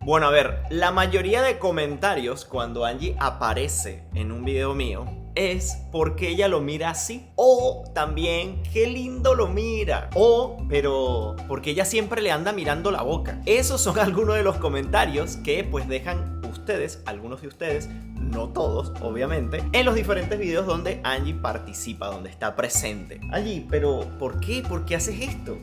Bueno, a ver, la mayoría de comentarios cuando Angie aparece en un video mío es porque ella lo mira así. O también, qué lindo lo mira. O, pero, porque ella siempre le anda mirando la boca. Esos son algunos de los comentarios que pues dejan ustedes, algunos de ustedes, no todos, obviamente, en los diferentes videos donde Angie participa, donde está presente. Angie, pero ¿por qué? ¿Por qué haces esto?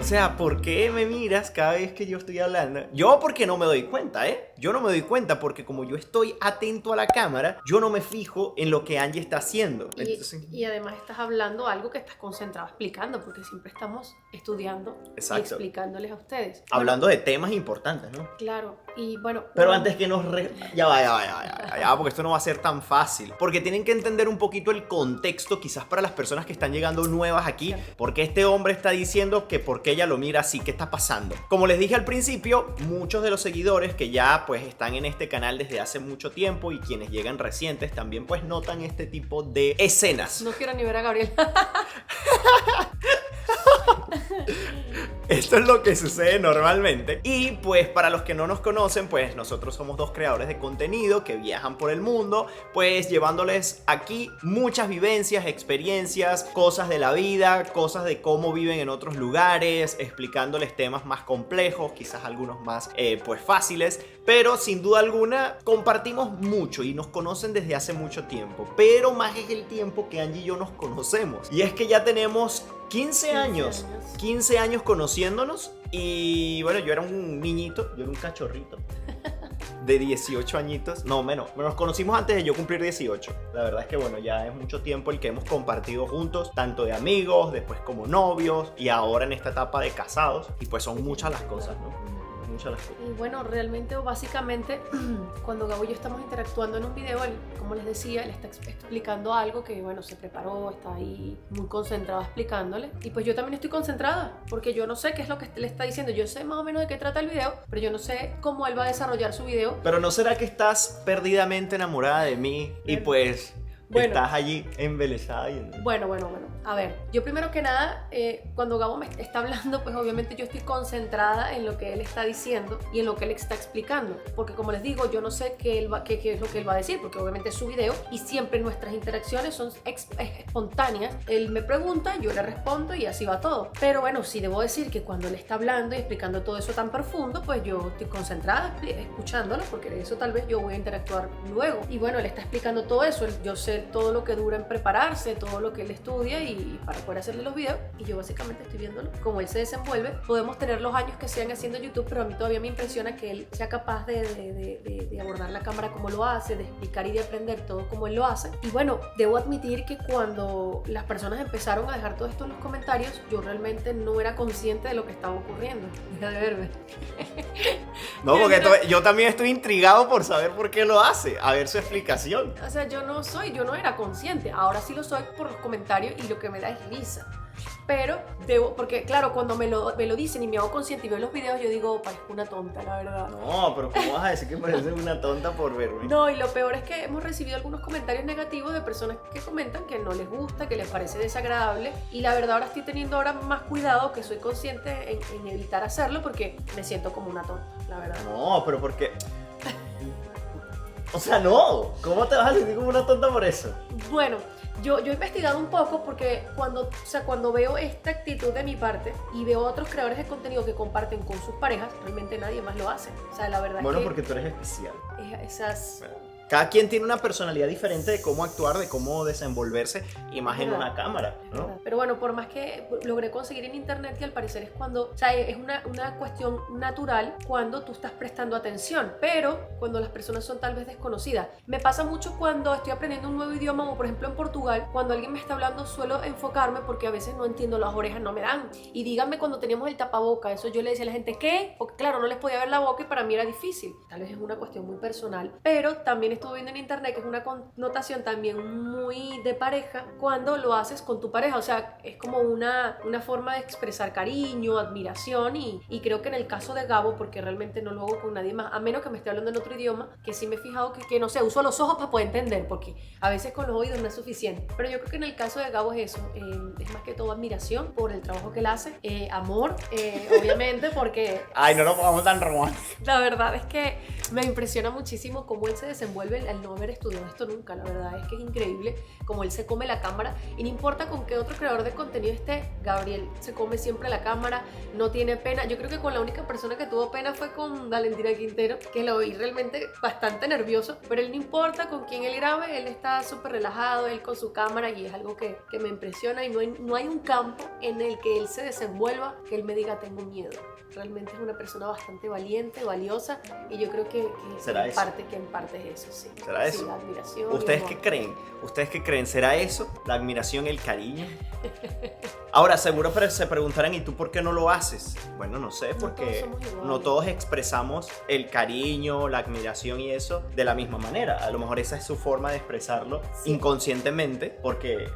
O sea, ¿por qué me miras cada vez que yo estoy hablando? Yo porque no me doy cuenta, ¿eh? Yo no me doy cuenta porque como yo estoy atento a la cámara, yo no me fijo en lo que Angie está haciendo. Entonces, Y además estás hablando algo que estás concentrado explicando, porque siempre estamos estudiando y explicándoles a ustedes. Hablando de temas importantes, ¿no? Claro, y bueno... Pero antes que nos... Ya va, porque esto no va a ser tan fácil. Porque tienen que entender un poquito el contexto, quizás para las personas que están llegando nuevas aquí, porque este hombre está diciendo que por qué ella lo mira así, ¿qué está pasando? Como les dije al principio, muchos de los seguidores que ya pues están en este canal desde hace mucho tiempo y quienes llegan recientes también pues notan este tipo de escenas. No quiero ni ver a Gabriel. Esto es lo que sucede normalmente. Y pues para los que no nos conocen, pues nosotros somos dos creadores de contenido que viajan por el mundo, pues llevándoles aquí muchas vivencias, experiencias, cosas de la vida, cosas de cómo viven en otros lugares, explicándoles temas más complejos, quizás algunos más pues fáciles, pero sin duda alguna compartimos mucho y nos conocen desde hace mucho tiempo. Pero más es el tiempo que Angie y yo nos conocemos. Y es que ya tenemos 15 años conociéndonos y bueno, yo era un niñito, yo era un cachorrito de 18 añitos, no menos, nos conocimos antes de yo cumplir 18. La verdad es que bueno, ya es mucho tiempo el que hemos compartido juntos, tanto de amigos, después como novios y ahora en esta etapa de casados y pues son muchas las cosas, ¿no? Muchas las cosas. Y bueno, realmente o básicamente cuando Gabo y yo estamos interactuando en un video, él, como les decía, él está explicando algo que bueno, se preparó, está ahí muy concentrado explicándole y pues yo también estoy concentrada porque yo no sé qué es lo que le está diciendo, yo sé más o menos de qué trata el video, pero yo no sé cómo él va a desarrollar su video. Pero ¿no será que estás perdidamente enamorada de mí y pues... Bueno, estás allí embelesada y... Bueno. A ver, yo primero que nada, cuando Gabo me está hablando, pues obviamente yo estoy concentrada en lo que él está diciendo y en lo que él está explicando. Porque como les digo, yo no sé qué es lo que él va a decir, porque obviamente es su video y siempre nuestras interacciones son espontáneas. Él me pregunta, yo le respondo y así va todo. Pero bueno, sí debo decir que cuando él está hablando y explicando todo eso tan profundo, pues yo estoy concentrada escuchándolo, porque de eso tal vez yo voy a interactuar luego. Y bueno, él está explicando todo eso, yo sé todo lo que dura en prepararse, todo lo que él estudia y para poder hacerle los videos y yo básicamente estoy viéndolo como él se desenvuelve. Podemos tener los años que sean haciendo YouTube, pero a mí todavía me impresiona que él sea capaz de abordar la cámara como lo hace, de explicar y de aprender todo como él lo hace. Y bueno, debo admitir que cuando las personas empezaron a dejar todo esto en los comentarios, yo realmente no era consciente de lo que estaba ocurriendo. Deja de verme. No, porque yo también estoy intrigado por saber por qué lo hace, a ver su explicación. O sea, yo no era consciente, ahora sí lo soy por los comentarios y lo que me da es risa. Pero porque claro, cuando me lo dicen y me hago consciente y veo los videos, yo digo, parezco una tonta, la verdad. No, pero ¿cómo vas a decir que pareces una tonta por verme? No, y lo peor es que hemos recibido algunos comentarios negativos de personas que comentan que no les gusta, que les parece desagradable. Y la verdad ahora estoy teniendo más cuidado, que soy consciente en evitar hacerlo porque me siento como una tonta, la verdad. No, pero porque... O sea, no, ¿cómo te vas a sentir como una tonta por eso? Bueno, yo he investigado un poco porque cuando veo esta actitud de mi parte y veo otros creadores de contenido que comparten con sus parejas, realmente nadie más lo hace. O sea, la verdad bueno, es que... porque tú eres especial. Esas... Cada quien tiene una personalidad diferente de cómo actuar, de cómo desenvolverse y más en una cámara, ¿no? Pero bueno, por más que logré conseguir en internet, que al parecer es cuando, o sea, es una cuestión natural cuando tú estás prestando atención, pero cuando las personas son tal vez desconocidas. Me pasa mucho cuando estoy aprendiendo un nuevo idioma, o por ejemplo en Portugal, cuando alguien me está hablando suelo enfocarme porque a veces no entiendo, las orejas no me dan. Y díganme cuando teníamos el tapaboca, eso yo le decía a la gente, ¿qué? Porque claro, no les podía ver la boca y para mí era difícil. Tal vez es una cuestión muy personal, pero también estuve viendo en internet, que es una connotación también muy de pareja, cuando lo haces con tu pareja. O sea, es como una forma de expresar cariño, admiración, y creo que en el caso de Gabo, porque realmente no lo hago con nadie más, a menos que me esté hablando en otro idioma, que sí me he fijado que no sé, uso los ojos para poder entender, porque a veces con los oídos no es suficiente. Pero yo creo que en el caso de Gabo es eso, es más que todo admiración por el trabajo que él hace, amor, obviamente, porque... Ay, no nos pongamos tan románticos. La verdad es que me impresiona muchísimo cómo él se desenvuelve al no haber estudiado esto nunca. La verdad es que es increíble cómo él se come la cámara, y no importa con qué otro creador de contenido esté, Gabriel se come siempre la cámara, no tiene pena. Yo creo que con la única persona que tuvo pena fue con Valentina Quintero, que lo vi realmente bastante nervioso, pero él no importa con quién él grabe, él está súper relajado, él con su cámara, y es algo que me impresiona, y no hay un campo en el que él se desenvuelva que él me diga tengo miedo. Realmente es una persona bastante valiente, valiosa, y yo creo que en parte es eso, sí. ¿Será sí, eso? la admiración. ¿Ustedes qué creen? ¿Ustedes qué creen? ¿Será eso? ¿La admiración, el cariño? Ahora, seguro se preguntarán, ¿y tú por qué no lo haces? Bueno, no sé, porque no todos expresamos el cariño, la admiración y eso de la misma manera. A lo mejor esa es su forma de expresarlo inconscientemente, porque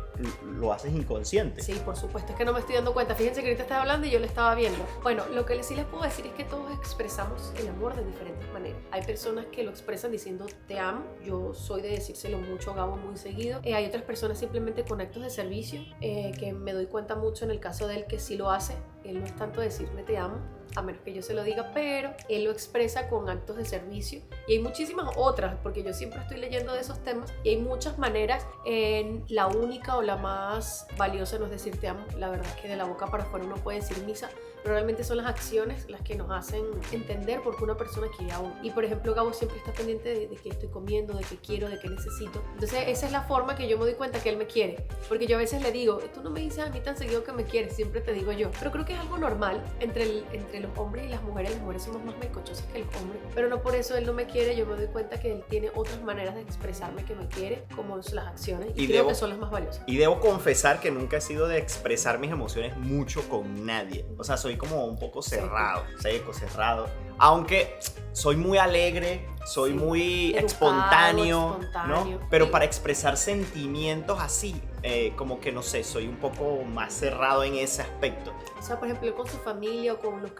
lo haces inconsciente. Sí, por supuesto, es que no me estoy dando cuenta. Fíjense que ahorita estaba hablando y yo le estaba viendo. Bueno, lo que sí les puedo decir es que todos expresamos el amor de diferentes maneras. Hay personas que lo expresan diciendo te amo. Yo soy de decírselo mucho a Gabo muy seguido. Hay otras personas simplemente con actos de servicio, que me doy cuenta mucho en el caso de él que sí lo hace. Él no es tanto decirme te amo, a menos que yo se lo diga, pero él lo expresa con actos de servicio. Y hay muchísimas otras, porque yo siempre estoy leyendo de esos temas, y hay muchas maneras. La única o la más valiosa no es decir te amo. La verdad es que de la boca para afuera uno puede decir misa, pero realmente son las acciones las que nos hacen entender por qué una persona quiere a uno. Y por ejemplo, Gabo siempre está pendiente de qué estoy comiendo, de qué quiero, de qué necesito. Entonces esa es la forma que yo me doy cuenta que él me quiere, porque yo a veces le digo, tú no me dices a mí tan seguido que me quieres, siempre te digo yo. Pero creo que es algo normal entre los hombres y las mujeres somos más melcochosas que los hombres, pero no por eso él no me quiere. Yo me doy cuenta que él tiene otras maneras de expresarme que me quiere, como las acciones, y creo que son las más valiosas. Y debo confesar que nunca he sido de expresar mis emociones mucho con nadie. O sea, soy como un poco cerrado, seco, cerrado. Aunque soy muy alegre, soy muy espontáneo, ¿no? Pero para expresar sentimientos así, como que no sé, soy un poco más cerrado en ese aspecto. O sea, por ejemplo, con su familia o con las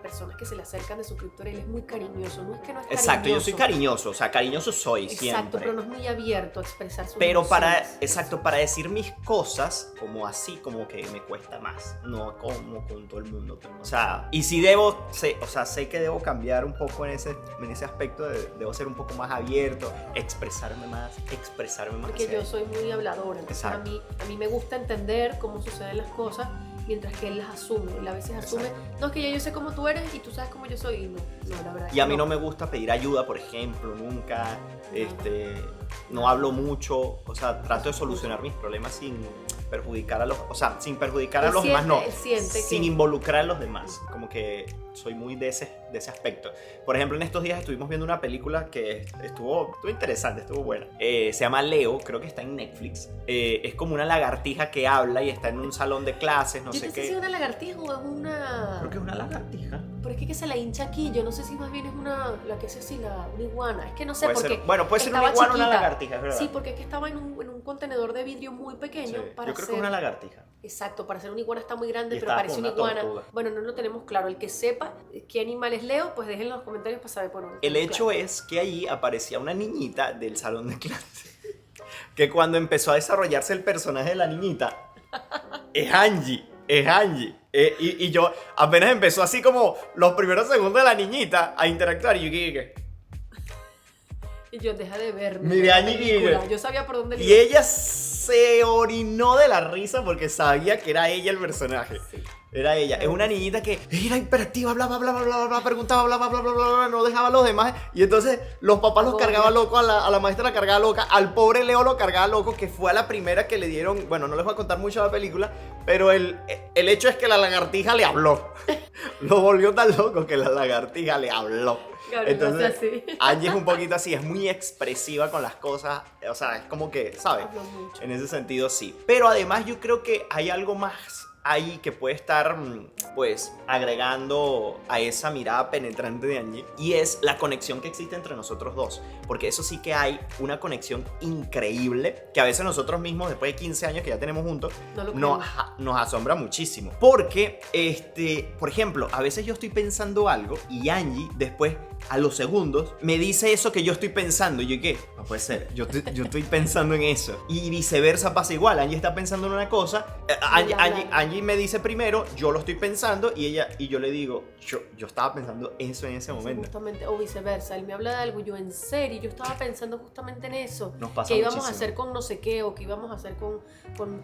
personas que se le acercan de suscriptores, él es muy cariñoso, no es que no es cariñoso. Exacto, yo soy cariñoso, o sea, cariñoso soy siempre. Exacto, pero no es muy abierto a expresar sus Pero emociones. para decir mis cosas, como así, como que me cuesta más, no como con todo el mundo. O sea, y si sé que debo cambiar un poco en ese aspecto, debo ser un poco más abierto, expresarme más. Porque yo soy muy habladora, entonces a mí me gusta entender cómo suceden las cosas, mientras que él las asume. Él a veces asume, no, es que ya yo sé cómo tú eres y tú sabes cómo yo soy, y no, la verdad. Y a mí no me gusta pedir ayuda, por ejemplo, nunca, no hablo mucho, o sea, trato de solucionar mis problemas sin perjudicar a los, sin demás, no, sin involucrar a los demás, como que soy muy de ese aspecto. Por ejemplo, en estos días estuvimos viendo una película que estuvo interesante, estuvo buena. Se llama Leo, creo que está en Netflix. Es como una lagartija que habla y está en un salón de clases, no sé qué. Si es una lagartija o es una... Creo que es una lagartija. Pero es que se la hincha aquí, yo no sé si más bien es una que es así, una iguana. Es que no sé, porque puede ser una iguana o una lagartija, es verdad. Sí, porque es que estaba en un contenedor de vidrio muy pequeño. Sí, yo creo que es una lagartija. Exacto, para ser una iguana está muy grande, y pero parece una iguana. Tortuga. Bueno, no lo tenemos claro. El que sepa qué animal es Leo, pues déjenlo en los comentarios para saber por dónde. El hecho es que allí aparecía una niñita del salón de clase, que cuando empezó a desarrollarse el personaje de la niñita, es Angie. Y yo apenas empezó así como los primeros segundos de la niñita a interactuar, y yo dije, y yo, deja de verme. Mire, Angie, yo sabía por dónde y ella se orinó de la risa porque sabía que era ella el personaje. Sí. Era ella. Es una niñita que era hiperactiva, bla, bla, bla, bla, bla, bla, preguntaba, bla, bla, bla, bla, bla, no dejaba a los demás. Y entonces los papás los cargaban locos, a la maestra la cargaba loca, al pobre Leo lo cargaba loco, que fue a la primera que le dieron. Bueno, no les voy a contar mucho de la película, pero el hecho es que la lagartija le habló. Lo volvió tan loco que la lagartija le habló. Entonces, Angie es un poquito así, es muy expresiva con las cosas, o sea, es como que, ¿sabes? En ese sentido sí. Pero además yo creo que hay algo más ahí que puede estar, pues, agregando a esa mirada penetrante de Angie, y es la conexión que existe entre nosotros dos, porque eso sí que hay una conexión increíble que a veces nosotros mismos, después de 15 años que ya tenemos juntos, nos asombra muchísimo. Porque, por ejemplo, a veces yo estoy pensando algo y Angie después, a los segundos, me dice eso que yo estoy pensando. Y yo, ¿qué? No puede ser, yo estoy pensando en eso. Y viceversa pasa igual. Angie está pensando en una cosa, Angie me dice primero, yo lo estoy pensando, y yo le digo, yo estaba pensando eso en ese momento. Justamente, o viceversa, él me habla de algo, yo en serio, yo estaba pensando justamente en eso. Nos pasa que íbamos muchísimo. a hacer con no sé qué, o que íbamos a hacer con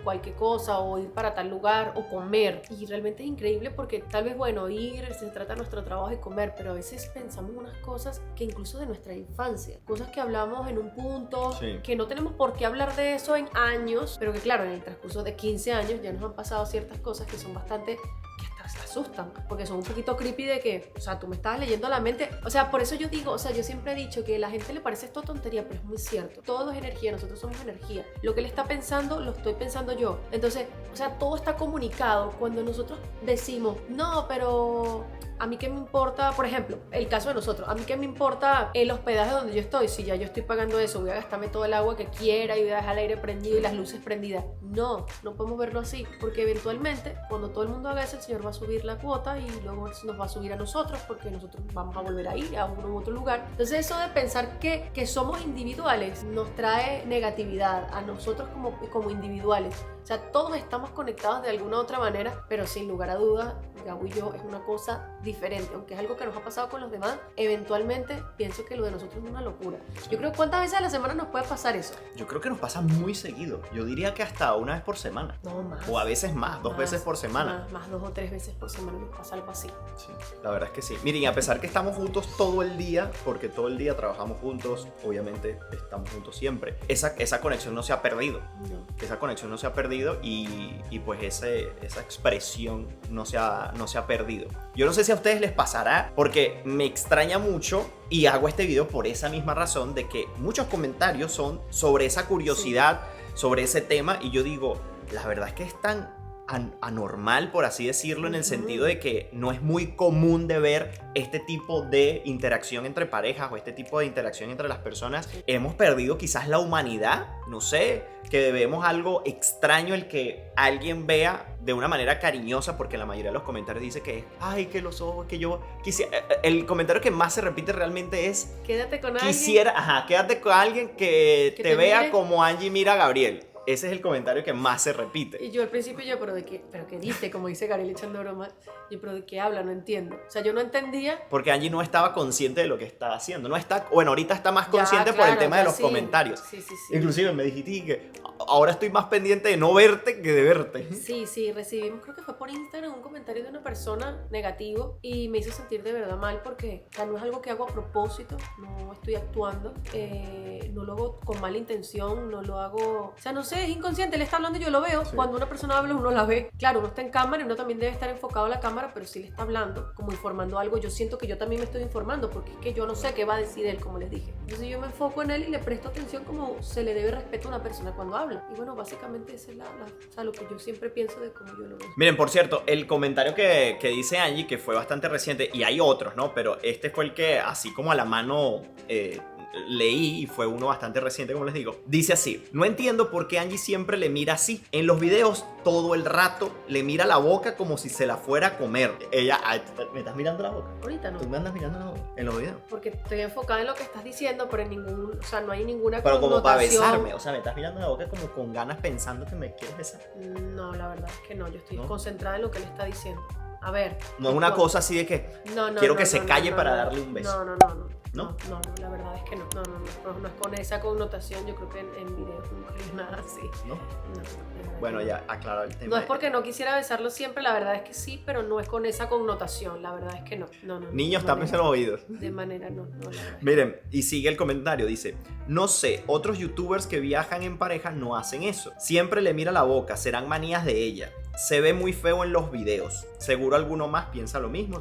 cualquier cosa, o ir para tal lugar, o comer. Y realmente es increíble porque tal vez, bueno, se trata de nuestro trabajo y comer, pero a veces pensamos unas cosas que incluso de nuestra infancia, cosas que hablamos en un punto, Sí. que no tenemos por qué hablar de eso en años, pero que claro, en el transcurso de 15 años ya nos han pasado ciertas cosas que son bastante, que hasta se asustan, porque son un poquito creepy de que, o sea, tú me estabas leyendo la mente, o sea, por eso yo digo, o sea, yo siempre he dicho que a la gente le parece esto tontería, pero es muy cierto, todo es energía, nosotros somos energía, lo que él está pensando, lo estoy pensando yo, entonces, o sea, todo está comunicado. Cuando nosotros decimos, no, pero a mí qué me importa, por ejemplo, el caso de nosotros, a mí qué me importa el hospedaje donde yo estoy, si ya yo estoy pagando eso, voy a gastarme todo el agua que quiera y voy a dejar el aire prendido y las luces prendidas. No podemos verlo así, porque eventualmente, cuando todo el mundo haga eso, el Señor va a subir la cuota y luego nos va a subir a nosotros, porque nosotros vamos a volver a ir a uno u otro lugar. Entonces eso de pensar que somos individuales nos trae negatividad a nosotros como individuales. O sea, todos estamos conectados de alguna u otra manera, pero sin lugar a dudas, Gabo y yo es una cosa diferente. Aunque es algo que nos ha pasado con los demás, eventualmente pienso que lo de nosotros es una locura. Yo creo que ¿cuántas veces a la semana nos puede pasar eso? Yo creo que nos pasa muy seguido. Yo diría que hasta una vez por semana. No, más. O a veces más, dos veces por semana. Más 2 o 3 veces por semana nos pasa algo así. Sí, la verdad es que sí. Miren, a pesar que estamos juntos todo el día, porque todo el día trabajamos juntos, obviamente estamos juntos siempre, esa conexión no se ha perdido. No. Esa conexión no se ha perdido y pues esa expresión no se ha perdido. Yo no sé si a ustedes les pasará, porque me extraña mucho y hago este video por esa misma razón de que muchos comentarios son sobre esa curiosidad, sobre ese tema, y yo digo, la verdad es que es tan anormal, por así decirlo, en el sentido de que no es muy común de ver este tipo de interacción entre parejas o este tipo de interacción entre las personas. Hemos perdido quizás la humanidad, no sé, que vemos algo extraño el que alguien vea de una manera cariñosa, porque la mayoría de los comentarios dice que ay, que los ojos, que yo quisiera. El comentario que más se repite realmente es quédate con alguien. Quédate con alguien que te vea mire como Angie mira a Gabriel. Ese es el comentario que más se repite. Y yo al principio, pero qué dice, como dice Gabriel echando broma, pero ¿de qué habla? No entiendo. O sea, yo no entendía. Porque Angie no estaba consciente de lo que estaba haciendo. Ahorita está más consciente por el tema de los comentarios. Sí. Inclusive me dijiste que ahora estoy más pendiente de no verte que de verte. Sí, recibimos, creo que fue por Instagram, un comentario de una persona negativo y me hizo sentir de verdad mal porque, o sea, no es algo que hago a propósito, no estoy actuando, no lo hago con mala intención, no lo hago, o sea, no sé, es inconsciente, él está hablando y yo lo veo. Sí. Cuando una persona habla uno la ve, claro, uno está en cámara y uno también debe estar enfocado a la cámara, pero si le está hablando, como informando algo, yo siento que yo también me estoy informando porque es que yo no sé qué va a decir él, como les dije. Entonces yo me enfoco en él y le presto atención como se le debe respeto a una persona cuando habla. Y bueno, básicamente esa es o sea, lo que yo siempre pienso de cómo yo lo veo. Miren, por cierto, el comentario que dice Angie, que fue bastante reciente, y hay otros, ¿no? Pero este fue el que así como a la mano leí, y fue uno bastante reciente, como les digo. Dice así: no entiendo por qué Angie siempre le mira así. En los videos todo el rato le mira la boca como si se la fuera a comer. Ella, ¿me estás mirando la boca? Ahorita no. ¿Tú me andas mirando la boca en los videos? Porque estoy enfocada en lo que estás diciendo, pero o sea, no hay ninguna pero como para connotación. besarme, o sea, me estás mirando la boca como con ganas pensando que me quieres besar. No, la verdad es que no, yo estoy ¿No? concentrada en lo que él está diciendo. A ver. No es una cosa así de que quiero que se calle para darle un beso. No, la verdad es que no es con esa connotación. Yo creo que en videos nunca hay nada así. ¿No? Bueno, ya aclaro el tema. No es porque no quisiera besarlo siempre, la verdad es que sí, pero no es con esa connotación, la verdad es que no. Niños, tápense los oídos. De manera no. Miren, y sigue el comentario, dice: no sé, otros youtubers que viajan en pareja no hacen eso. Siempre le mira la boca, serán manías de ella. Se ve muy feo en los videos. Seguro alguno más piensa lo mismo.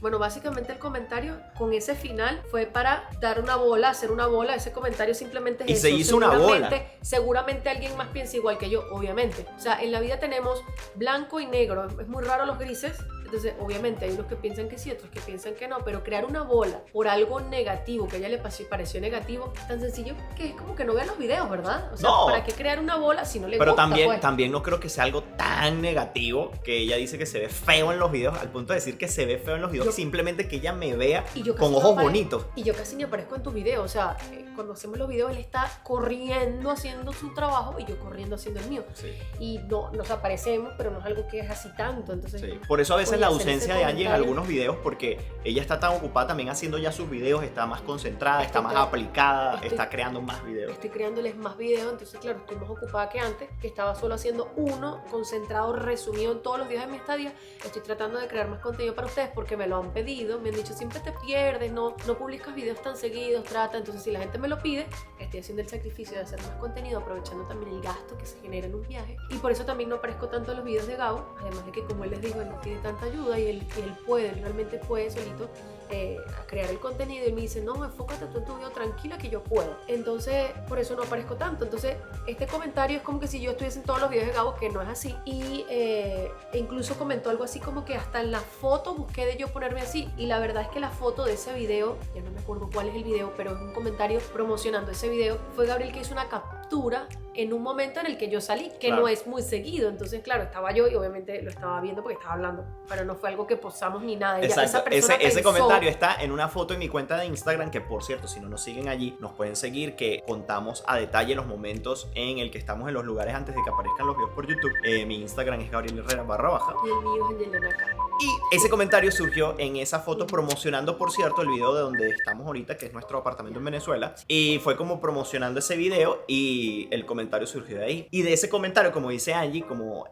Bueno, básicamente el comentario con ese final fue para dar una bola, hacer una bola. Ese comentario simplemente es Y eso. se hizo una bola. Seguramente alguien más piensa igual que yo, obviamente. O sea, en la vida tenemos blanco y negro. Es muy raro los grises. Entonces, obviamente, hay unos que piensan que sí, otros que piensan que no, pero crear una bola por algo negativo, que a ella le pareció negativo, tan sencillo que es como que no vean los videos, ¿verdad? O sea, No. ¿para qué crear una bola si no le Pero gusta? también no creo que sea algo tan negativo que ella dice que se ve feo en los videos, al punto de decir que se ve feo en los videos, simplemente que ella me vea con ojos bonitos. Y yo casi ni aparezco en tus videos, o sea, cuando hacemos los videos él está corriendo haciendo su trabajo y yo corriendo haciendo el mío. Sí. Y no nos aparecemos, pero no es algo que es así tanto, entonces... Sí. Por eso a veces oye, la hacer ausencia ese de Angie en comentario- algunos videos, porque ella está tan ocupada también haciendo ya sus videos, está más concentrada, está más Estoy- aplicada, estoy- está creando más videos. Estoy creándoles más videos, entonces claro, estoy más ocupada que antes, que estaba solo haciendo uno, concentrado, resumido en todos los días de mi estadía. Estoy tratando de crear más contenido para ustedes porque me lo han pedido, me han dicho siempre te pierdes, no publicas videos tan seguidos, trata. Entonces si la gente me lo pide, estoy haciendo el sacrificio de hacer más contenido, aprovechando también el gasto que se genera en un viaje. Y por eso también no aparezco tanto en los videos de Gabo, además de que como él les dijo, él no tiene tanta ayuda y él puede, él realmente puede solito a crear el contenido. Y él me dice, no, enfócate tú en tu video, tranquila que yo puedo. Entonces, por eso no aparezco tanto. Entonces, este comentario es como que si yo estuviese en todos los videos de Gabo, que no es así. Y e incluso comentó algo así como que hasta en la foto busqué de yo ponerme así. Y la verdad es que la foto de ese video, ya no me acuerdo cuál es el video, pero es un comentario promocionando ese video, fue Gabriel que hizo una captura en un momento en el que yo salí, que Claro. no es muy seguido. Entonces, claro, estaba yo y obviamente lo estaba viendo porque estaba hablando, pero no fue algo que posamos ni nada. Esa Exacto, persona ese pensó- comentario está en una foto en mi cuenta de Instagram, que por cierto, si no nos siguen allí, nos pueden seguir, que contamos a detalle los momentos en el que estamos en los lugares antes de que aparezcan los videos por YouTube. Mi Instagram es Gabriel Herrera _. Y el mío es Angelina Cara. Y ese comentario surgió en esa foto promocionando, por cierto, el video de donde estamos ahorita, que es nuestro apartamento en Venezuela. Y fue como promocionando ese video y el comentario surgió de ahí. Y de ese comentario, como dice Angie, como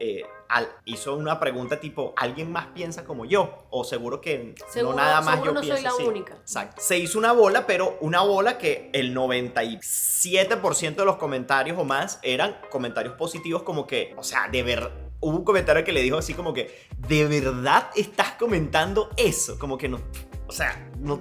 hizo una pregunta tipo, ¿alguien más piensa como yo? O seguro que Seguro- no nada más seguro yo no soy pienso la así. única. Exacto. Se hizo una bola, pero una bola que el 97% de los comentarios o más eran comentarios positivos, como que, o sea, de verdad. Hubo un comentario que le dijo así como que, ¿de verdad estás comentando eso? Como que no, o sea, no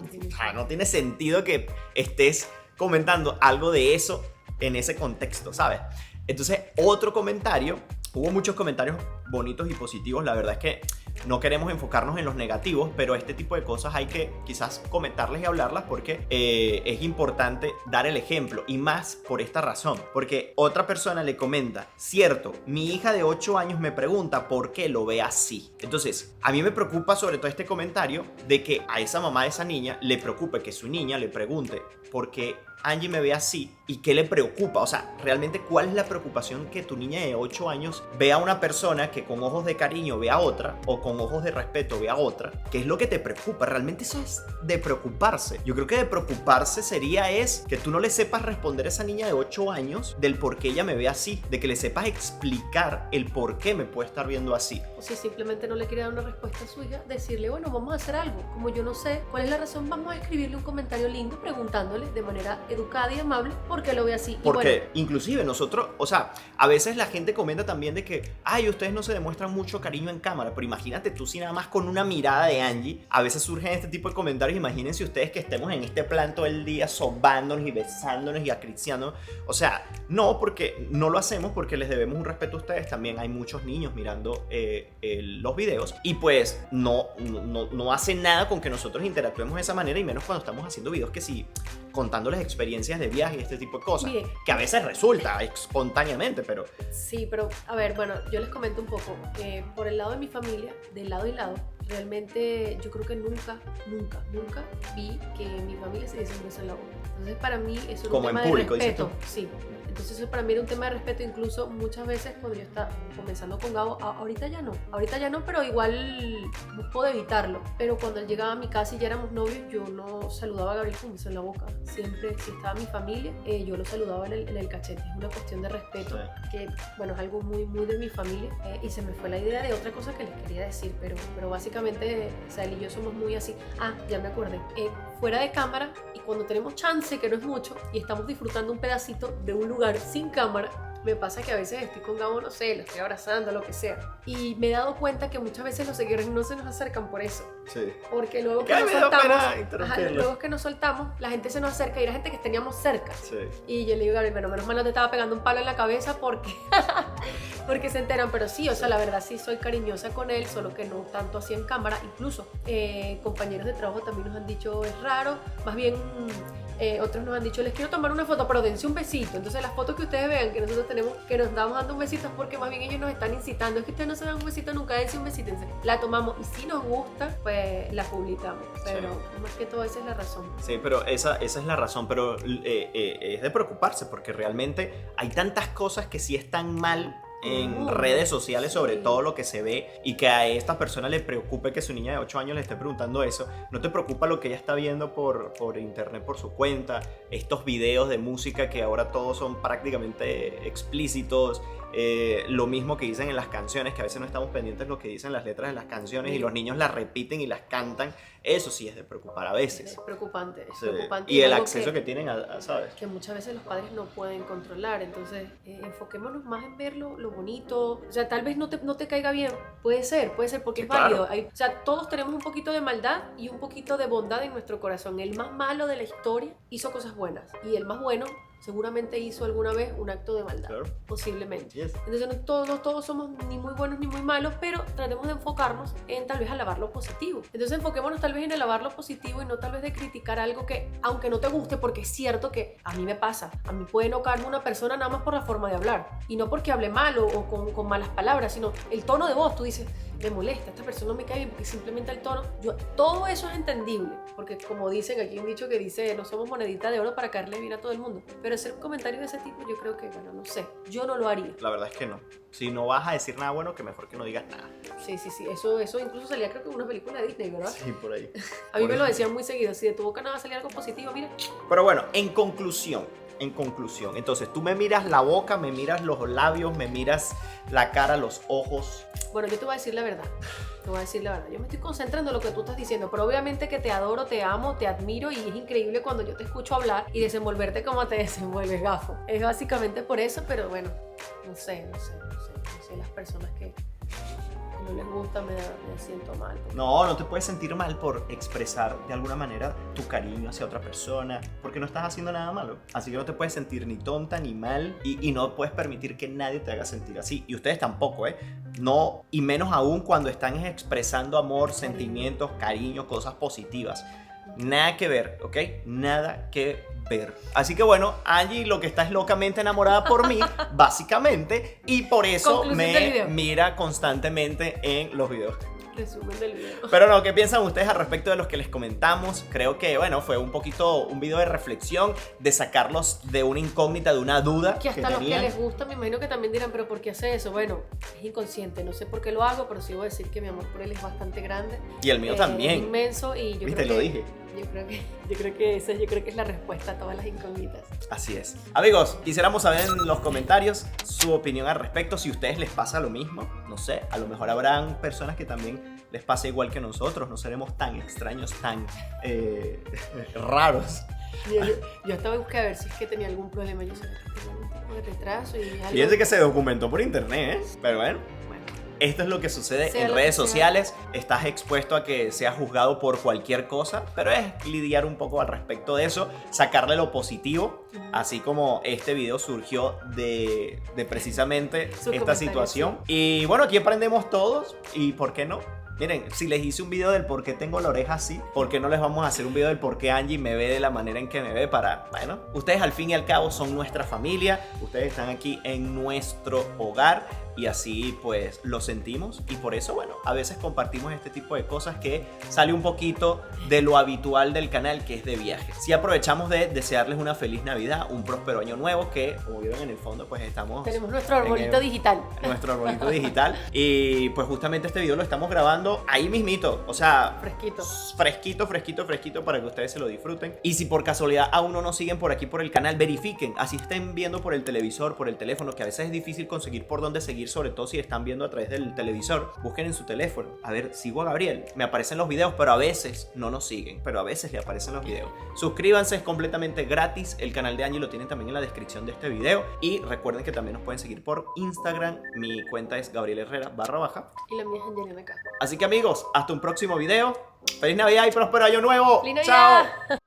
tiene sentido que estés comentando algo de eso en ese contexto, ¿sabes? Entonces, otro comentario, hubo muchos comentarios bonitos y positivos, la verdad es que no queremos enfocarnos en los negativos, pero este tipo de cosas hay que quizás comentarles y hablarlas porque es importante dar el ejemplo, y más por esta razón, porque otra persona le comenta, cierto, mi hija de 8 años me pregunta por qué lo ve así. Entonces, a mí me preocupa sobre todo este comentario de que a esa mamá de esa niña le preocupe que su niña le pregunte por qué Angie me ve así y qué le preocupa. O sea, realmente, ¿cuál es la preocupación que tu niña de 8 años vea a una persona que con ojos de cariño ve a otra, o con ojos de respeto ve a otra? ¿Qué es lo que te preocupa? Realmente eso es de preocuparse. Yo creo que de preocuparse sería que tú no le sepas responder a esa niña de 8 años del por qué ella me ve así, de que le sepas explicar el por qué me puede estar viendo así. O si simplemente no le quiere dar una respuesta a su hija, decirle, bueno, vamos a hacer algo. Como yo no sé cuál es la razón, vamos a escribirle un comentario lindo preguntándole de manera educada y amable por qué lo ve así. Porque y bueno, inclusive nosotros, o sea, a veces la gente comenta también de que, ay, ustedes no se demuestran mucho cariño en cámara, pero imagínate tú si nada más con una mirada de Angie, a veces surgen este tipo de comentarios. Imagínense ustedes que estemos en este plan todo el día sobándonos y besándonos y acariciándonos. O sea, no, porque no lo hacemos porque les debemos un respeto a ustedes. También hay muchos niños mirando los videos y pues no hace nada con que nosotros interactuemos de esa manera, y menos cuando estamos haciendo videos que sí, contándoles experiencias de viaje y este tipo de cosas. Miren, que a veces resulta espontáneamente, pero sí, pero a ver, bueno, yo les comento un poco. Por el lado de mi familia, de lado y lado, realmente yo creo que nunca vi que mi familia se diese un beso en la boca. Entonces para mí eso era Como un en tema público, de dices respeto. Sí. Entonces eso para mí era un tema de respeto. Incluso muchas veces cuando yo estaba comenzando con Gabo, ahorita ya no, pero igual puedo evitarlo. Pero cuando él llegaba a mi casa y ya éramos novios, yo no saludaba a Gabriel con un beso en la boca. Siempre, si estaba mi familia, yo lo saludaba en el cachete. Es una cuestión de respeto, sí, que bueno, es algo muy de mi familia. Y se me fue la idea de otra cosa que les quería decir, pero básicamente, o sea, él y yo somos muy así. Ya me acordé. Fuera de cámara, y cuando tenemos chance, que no es mucho, y estamos disfrutando un pedacito de un lugar sin cámara, me pasa que a veces estoy con Gabo, no sé, lo estoy abrazando, lo que sea. Y me he dado cuenta que muchas veces los seguidores no se nos acercan por eso. Sí. Porque luego que ¿Qué? nos Me da pena soltamos, interrumpirlo. luego que nos soltamos, la gente se nos acerca y era gente que teníamos cerca. Sí. Y yo le digo, Gabriel, bueno, menos mal no te estaba pegando un palo en la cabeza porque, porque se enteran. Pero sí, o sea, la verdad sí soy cariñosa con él, solo que no tanto así en cámara. Incluso compañeros de trabajo también nos han dicho, es raro. Más bien, otros nos han dicho, les quiero tomar una foto, pero dense un besito. Entonces las fotos que ustedes vean que nosotros tenemos, que nos estamos dando un besito, es porque más bien ellos nos están incitando. Es que ustedes no se dan un besito nunca, dense un besito. Entonces, la tomamos y si nos gusta, pues la publicamos. Pero más que todo esa es la razón. Sí, pero esa es la razón, pero es de preocuparse porque realmente hay tantas cosas que sí están mal en redes sociales sobre todo lo que se ve y que a esta persona le preocupe que su niña de 8 años le esté preguntando eso. No te preocupa lo que ella está viendo por internet, por su cuenta, estos videos de música que ahora todos son prácticamente explícitos. Lo mismo que dicen en las canciones, que a veces no estamos pendientes de lo que dicen las letras de las canciones y los niños las repiten y las cantan. Eso sí es de preocupar a veces. Es preocupante, es Sí. preocupante. Y el algo acceso que tienen ¿sabes? que muchas veces los padres no pueden controlar. Entonces, enfoquémonos más en ver lo bonito. O sea, tal vez no te caiga bien. Puede ser, porque Sí, es válido. claro. O sea, todos tenemos un poquito de maldad y un poquito de bondad en nuestro corazón. El más malo de la historia hizo cosas buenas. Y el más bueno seguramente hizo alguna vez un acto de maldad. Claro. Posiblemente. Yes. Entonces no todos somos ni muy buenos ni muy malos, pero tratemos de enfocarnos en tal vez alabar lo positivo. Entonces enfoquémonos tal vez en alabar lo positivo y no tal vez de criticar algo que, aunque no te guste, porque es cierto que a mí me pasa, a mí puede enojarme una persona nada más por la forma de hablar, y no porque hable mal o con malas palabras, sino el tono de voz. Tú dices, me molesta, esta persona no me cae bien porque simplemente el tono. Todo eso es entendible, porque como dicen, aquí un dicho que dice, no somos monedita de oro para caerle bien a todo el mundo, pero hacer un comentario de ese tipo yo creo que, bueno, no sé, yo no lo haría. La verdad es que no. Si no vas a decir nada bueno, que mejor que no digas nada. Sí, eso incluso salía creo que en una película de Disney, ¿verdad? Sí, por ahí. A mí Por me lo eso. decían muy seguido, si de tu boca no va a salir algo positivo, mira. Pero bueno, en conclusión, entonces tú me miras la boca, me miras los labios, me miras la cara, los ojos. Bueno, yo te voy a decir la verdad. Te voy a decir la verdad. Yo me estoy concentrando en lo que tú estás diciendo, pero obviamente que te adoro, te amo, te admiro y es increíble cuando yo te escucho hablar y desenvolverte como te desenvuelves, gafo. Es básicamente por eso, pero bueno, no sé, las personas que no les gusta me siento mal. No te puedes sentir mal por expresar de alguna manera tu cariño hacia otra persona, porque no estás haciendo nada malo. Así que no te puedes sentir ni tonta ni mal y no puedes permitir que nadie te haga sentir así. Y ustedes tampoco, ¿eh? No, y menos aún cuando están expresando amor, sentimientos, cariño, cosas positivas. Nada que ver, ¿ok? Nada que ver. Así que bueno, Angie lo que está es locamente enamorada por mí, básicamente, y por eso Conclusión del me video. mira constantemente en los videos. Resumen del video. Pero no, ¿qué piensan ustedes al respecto de los que les comentamos? Creo que, bueno, fue un video de reflexión, de sacarlos de una incógnita, de una duda Que hasta los que tenían. les gusta, me imagino que también dirán, pero ¿por qué hace eso? Bueno, es inconsciente, no sé por qué lo hago, pero sí voy a decir que mi amor por él es bastante grande. Y el mío también. Es inmenso y yo ¿Viste? creo Lo que, dije. yo creo que es la respuesta a todas las incógnitas. Así es. Amigos, quisiéramos saber en los comentarios su opinión al respecto, si a ustedes les pasa lo mismo. No sé, a lo mejor habrán personas que también les pasa igual que nosotros. No seremos tan extraños, tan raros. Yo hasta busqué a ver si es que tenía algún problema. Yo sé que tenía algún tipo de retraso y algo. Fíjense que se documentó por internet, ¿eh? Pero bueno. Bueno, Esto es lo que sucede Sea en lo redes que sea. sociales. Estás expuesto a que seas juzgado por cualquier cosa, pero es lidiar un poco al respecto de eso, sacarle lo positivo, así como este video surgió de precisamente Su esta comentario, situación. Y bueno, aquí aprendemos todos y ¿por qué no? Miren, si les hice un video del por qué tengo la oreja así, ¿por qué no les vamos a hacer un video del por qué Angie me ve de la manera en que me ve? Para, bueno, ustedes al fin y al cabo son nuestra familia, ustedes están aquí en nuestro hogar y así pues lo sentimos y por eso, bueno, a veces compartimos este tipo de cosas que sale un poquito de lo habitual del canal, que es de viajes. Sí aprovechamos de desearles una feliz Navidad, un próspero año nuevo, que como vieron en el fondo pues estamos... tenemos nuestro arbolito digital. Nuestro arbolito digital. Y pues justamente este video lo estamos grabando ahí mismito. O sea, Fresquito. fresquito para que ustedes se lo disfruten. Y si por casualidad aún no nos siguen por aquí por el canal, verifiquen. Así estén viendo por el televisor, por el teléfono, que a veces es difícil conseguir por dónde seguir seguir, sobre todo si están viendo a través del televisor, busquen en su teléfono. A ver, sigo a Gabriel. Me aparecen los videos, pero a veces no nos siguen, pero a veces le aparecen los videos. Suscríbanse, es completamente gratis. El canal de Angie lo tienen también en la descripción de este video. Y recuerden que también nos pueden seguir por Instagram. Mi cuenta es Gabriel Herrera _. Y la mía es Angelina MK. Así que amigos, hasta un próximo video. ¡Feliz Navidad y próspero año nuevo! ¡Feliz ¡Chao! Navidad!